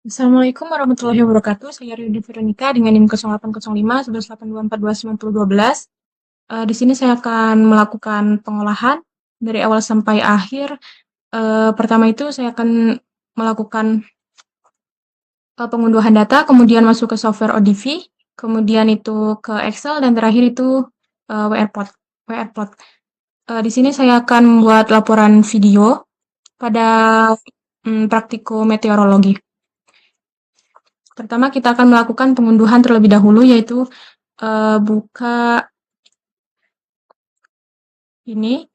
Assalamualaikum warahmatullahi wabarakatuh. Saya Rio Veronica dengan NIM 0805 11824912. Di sini saya akan melakukan pengolahan dari awal sampai akhir. Pertama itu saya akan melakukan pengunduhan data, kemudian masuk ke software ODV, kemudian itu ke Excel, dan terakhir itu WR-Plot. WR-Plot. Di sini saya akan membuat laporan video pada praktikum meteorologi. Pertama, kita akan melakukan pengunduhan terlebih dahulu, yaitu buka ini,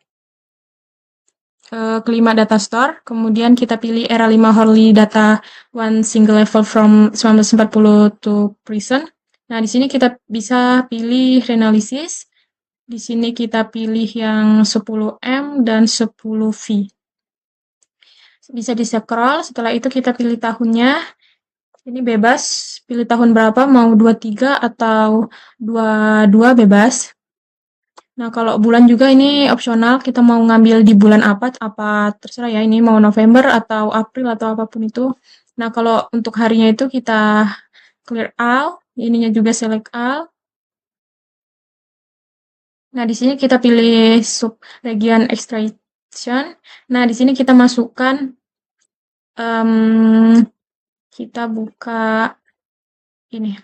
kelima data store, kemudian kita pilih era 5 Horley data one single level from 1940 to present. Nah, di sini kita bisa pilih reanalysis. Di sini kita pilih yang 10M dan 10V. Bisa di-scroll, setelah itu kita pilih tahunnya. Ini bebas, pilih tahun berapa, mau 23 atau 22 bebas. Nah, kalau bulan juga ini opsional, kita mau ngambil di bulan apa terserah ya, ini mau November atau April atau apapun itu. Nah, kalau untuk harinya itu kita clear all, ininya juga select all. Nah, di sini kita pilih sub region extraction. Nah, di sini kita masukkan, kita buka ini,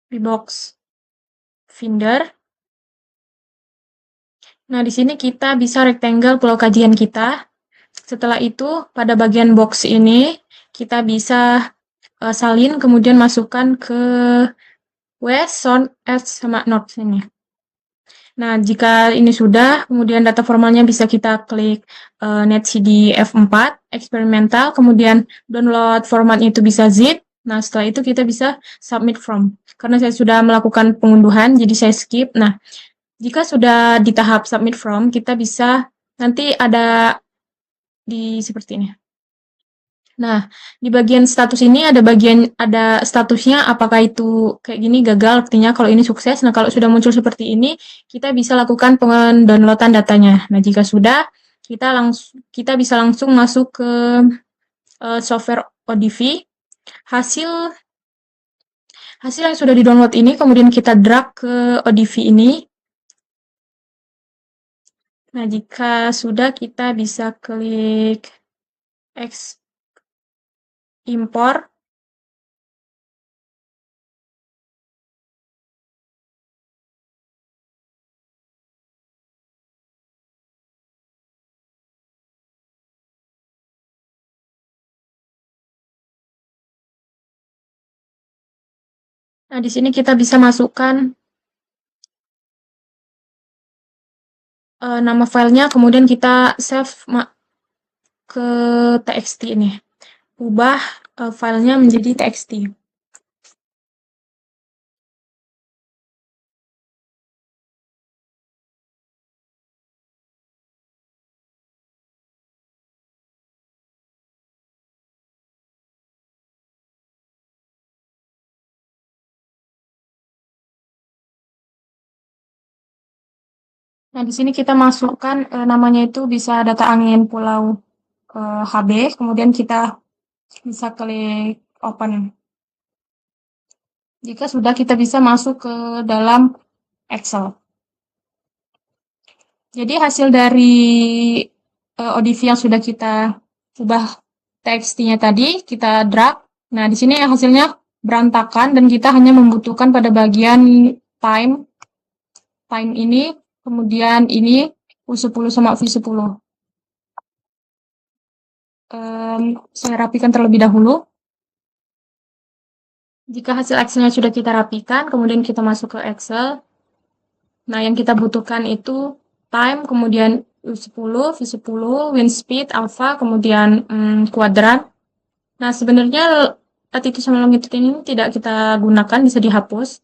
Vbox Finder. Nah, di sini kita bisa rectangle pulau kajian kita. Setelah itu, pada bagian box ini, kita bisa salin, kemudian masukkan ke west, south, east, sama north ini. Nah, jika ini sudah, kemudian data formalnya bisa kita klik NetCD F4, eksperimental, kemudian download formatnya itu bisa zip. Nah, setelah itu kita bisa submit from. Karena saya sudah melakukan pengunduhan, jadi saya skip. Nah, jika sudah di tahap submit from, kita bisa nanti ada di seperti ini. Nah, di bagian status ini ada statusnya apakah itu kayak gini gagal, artinya kalau ini sukses. Nah, kalau sudah muncul seperti ini, kita bisa lakukan pendownloadan datanya. Nah, jika sudah, kita bisa langsung masuk ke software ODV. Hasil hasil yang sudah di-download ini kemudian kita drag ke ODV ini. Nah, jika sudah kita bisa klik import. Nah, di sini kita bisa masukkan nama filenya, kemudian kita save ke txt ini. Ubah filenya menjadi txt. Nah, di sini kita masukkan namanya itu bisa data angin pulau HB, kemudian kita bisa klik open. Jika sudah, kita bisa masuk ke dalam Excel. Jadi hasil dari ODV yang sudah kita ubah txt-nya tadi, kita drag. Nah, di sini hasilnya berantakan dan kita hanya membutuhkan pada bagian time ini, kemudian ini U10 sama V10. Saya rapikan terlebih dahulu. Jika hasil Excel-nya sudah kita rapikan, kemudian kita masuk ke Excel. Nah, yang kita butuhkan itu time, kemudian U10, V10, wind speed, alpha, kemudian kuadran. Nah, sebenarnya latitude sama longitude ini tidak kita gunakan, bisa dihapus.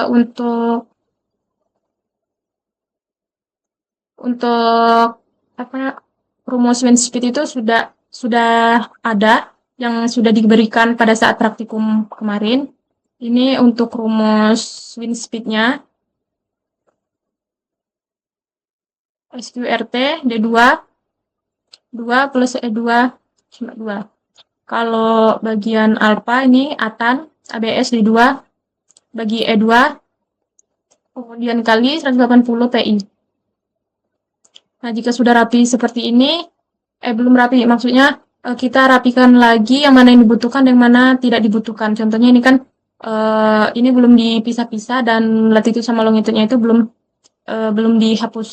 Untuk apa, rumus wind speed itu sudah ada yang sudah diberikan pada saat praktikum kemarin. Ini untuk rumus wind speed-nya. SQRT D2 2 plus E2 cuma 2. Kalau bagian alpha ini atan, ABS di 2, bagi E2, kemudian kali 180 PI. Nah, jika sudah rapi seperti ini, belum rapi, maksudnya kita rapikan lagi yang mana yang dibutuhkan dan yang mana tidak dibutuhkan. Contohnya ini kan ini belum dipisah-pisah dan latitude sama longitude-nya itu belum dihapus.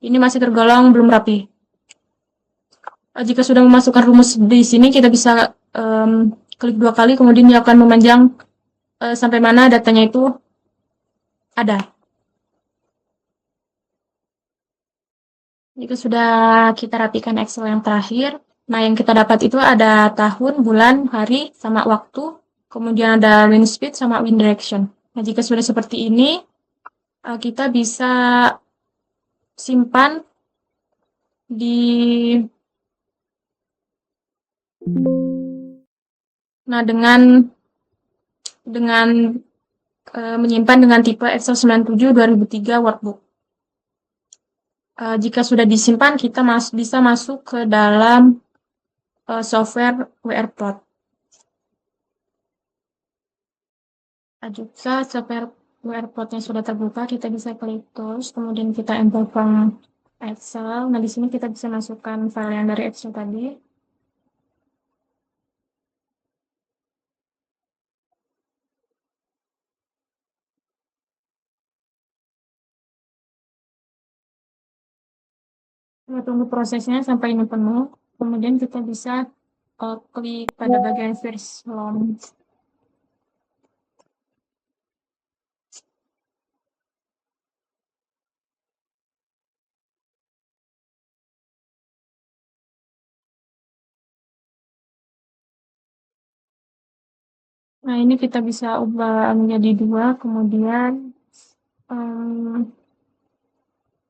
Ini masih tergolong belum rapi. Jika sudah memasukkan rumus di sini, kita bisa klik 2 kali, kemudian dia akan memanjang sampai mana datanya itu ada. Jika sudah kita rapikan Excel yang terakhir, nah yang kita dapat itu ada tahun, bulan, hari, sama waktu, kemudian ada wind speed sama wind direction. Nah, jika sudah seperti ini, kita bisa simpan di nah dengan menyimpan dengan tipe Excel 97 2003 workbook. Jika sudah disimpan, kita bisa masuk ke dalam software WRplot. Jika software WRplot-nya sudah terbuka, kita bisa klik Tools, kemudian kita enter from Excel. Nah, di sini kita bisa masukkan file yang dari Excel tadi. Kita tunggu prosesnya sampai ini penuh. Kemudian kita bisa klik pada bagian First Launch. Nah, ini kita bisa ubah menjadi 2, kemudian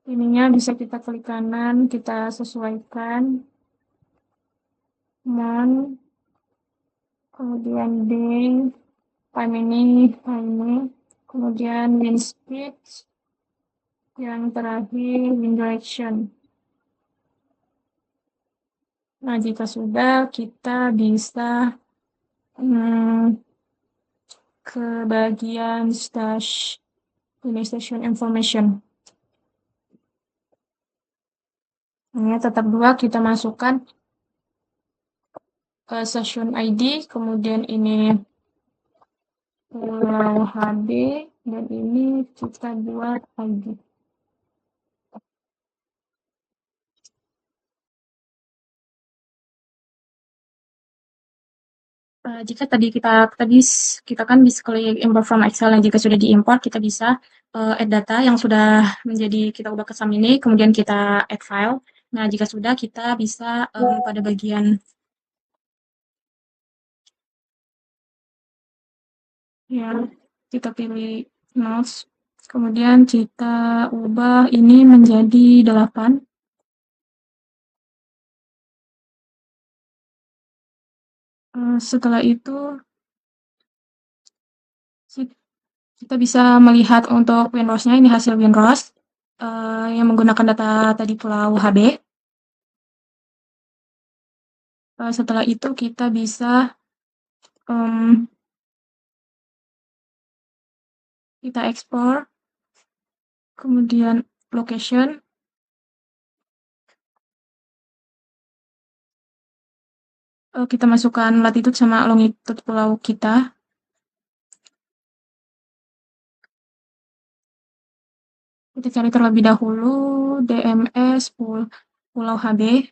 ininya bisa kita klik kanan, kita sesuaikan. Month, kemudian day, time ini, kemudian wind speed, yang terakhir wind direction. Nah, jika sudah, kita bisa ke bagian station information. Ini tetap 2, kita masukkan station ID, kemudian ini Pulau HD, dan ini kita buat ID. Jika tadi kita kan bisa klik import from Excel, dan jika sudah diimport, kita bisa add data yang sudah menjadi kita ubah ke SUM ini, kemudian kita add file. Nah, jika sudah, kita bisa pada bagian ya, kita pilih mouse, kemudian kita ubah ini menjadi 8. Setelah itu kita bisa melihat untuk WinROS-nya, ini hasil WinROS yang menggunakan data tadi Pulau HB. Setelah itu kita bisa kita ekspor, kemudian location, kita masukkan latitude sama longitude pulau kita. Kita cari terlebih dahulu DMS Pulau HB.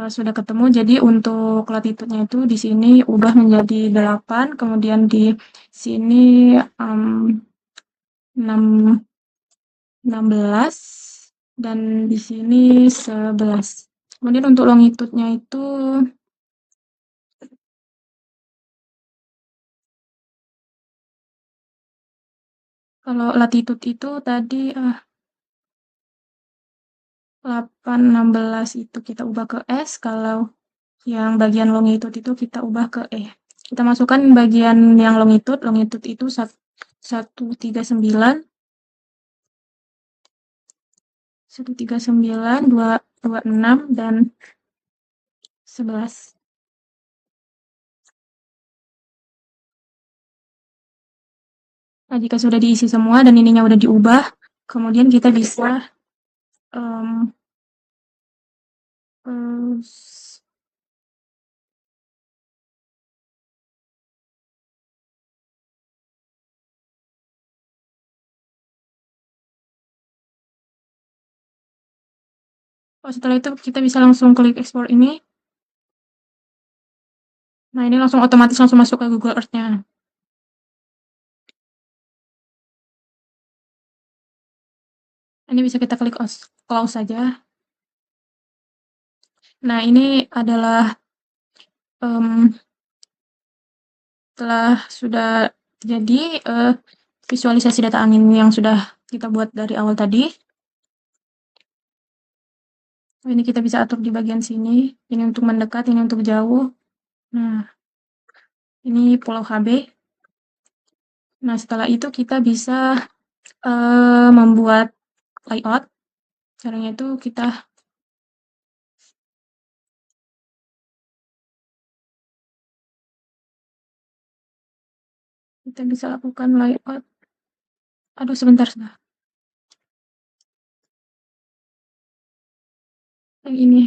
Sudah ketemu, jadi untuk latitude-nya itu di sini ubah menjadi 8, kemudian di sini 16, dan di sini 11. Kemudian untuk longitude-nya itu kalau latitude itu tadi 8, 16 itu kita ubah ke S, kalau yang bagian longitude itu kita ubah ke E. Kita masukkan bagian yang longitude itu 139, 2 26, dan 11. Nah, jika sudah diisi semua dan ininya udah diubah, kemudian kita bisa um, setelah itu kita bisa langsung klik ekspor ini. Nah, ini langsung otomatis langsung masuk ke Google Earth-nya. Ini bisa kita klik close saja. Nah, ini adalah setelah sudah jadi visualisasi data angin yang sudah kita buat dari awal tadi. Ini kita bisa atur di bagian sini. Ini untuk mendekat, ini untuk jauh. Nah, ini Pulau HB. Nah, setelah itu kita bisa membuat layout. Caranya itu kita bisa lakukan layout. Aduh, sebentar. Yang ini.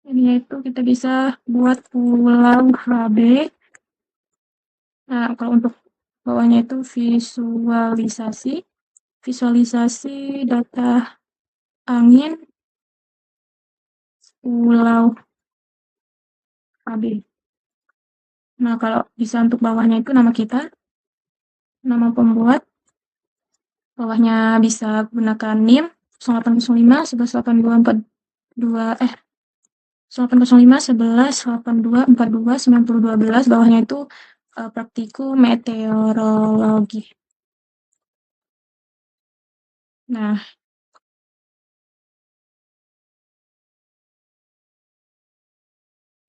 Ini yaitu kita bisa buat Pulau HB. Nah, kalau untuk bawahnya itu visualisasi data angin Pulau HB. Nah, kalau bisa untuk bawahnya itu nama kita, nama pembuat, bawahnya bisa gunakan NIM 0805 118242 0805 118242 9012, bawahnya itu praktikum meteorologi. Nah,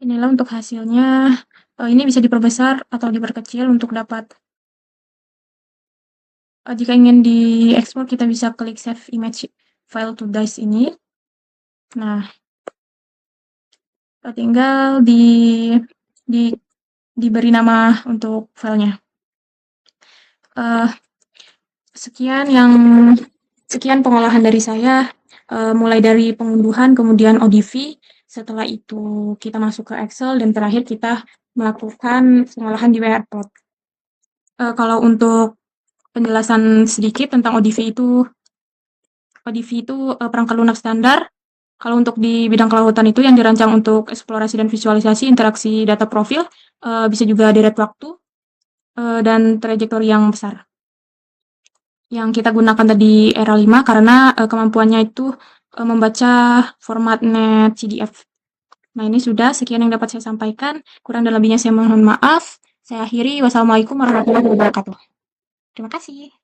inilah untuk hasilnya. Ini bisa diperbesar atau diperkecil untuk dapat. Jika ingin diekspor, kita bisa klik save image file to disk ini. Nah, tinggal diberi nama untuk filenya. Sekian pengolahan dari saya, mulai dari pengunduhan, kemudian ODV, setelah itu kita masuk ke Excel, dan terakhir kita melakukan pengolahan di WordPress. Kalau untuk penjelasan sedikit tentang ODV itu perangkat lunak standar. Kalau untuk di bidang kelautan itu yang dirancang untuk eksplorasi dan visualisasi interaksi data profil, bisa juga deret waktu dan trajektori yang besar. Yang kita gunakan tadi era 5 karena kemampuannya itu membaca format net CDF. Nah, ini sudah sekian yang dapat saya sampaikan. Kurang dan lebihnya saya mohon maaf. Saya akhiri. Wassalamualaikum warahmatullahi wabarakatuh. Terima kasih.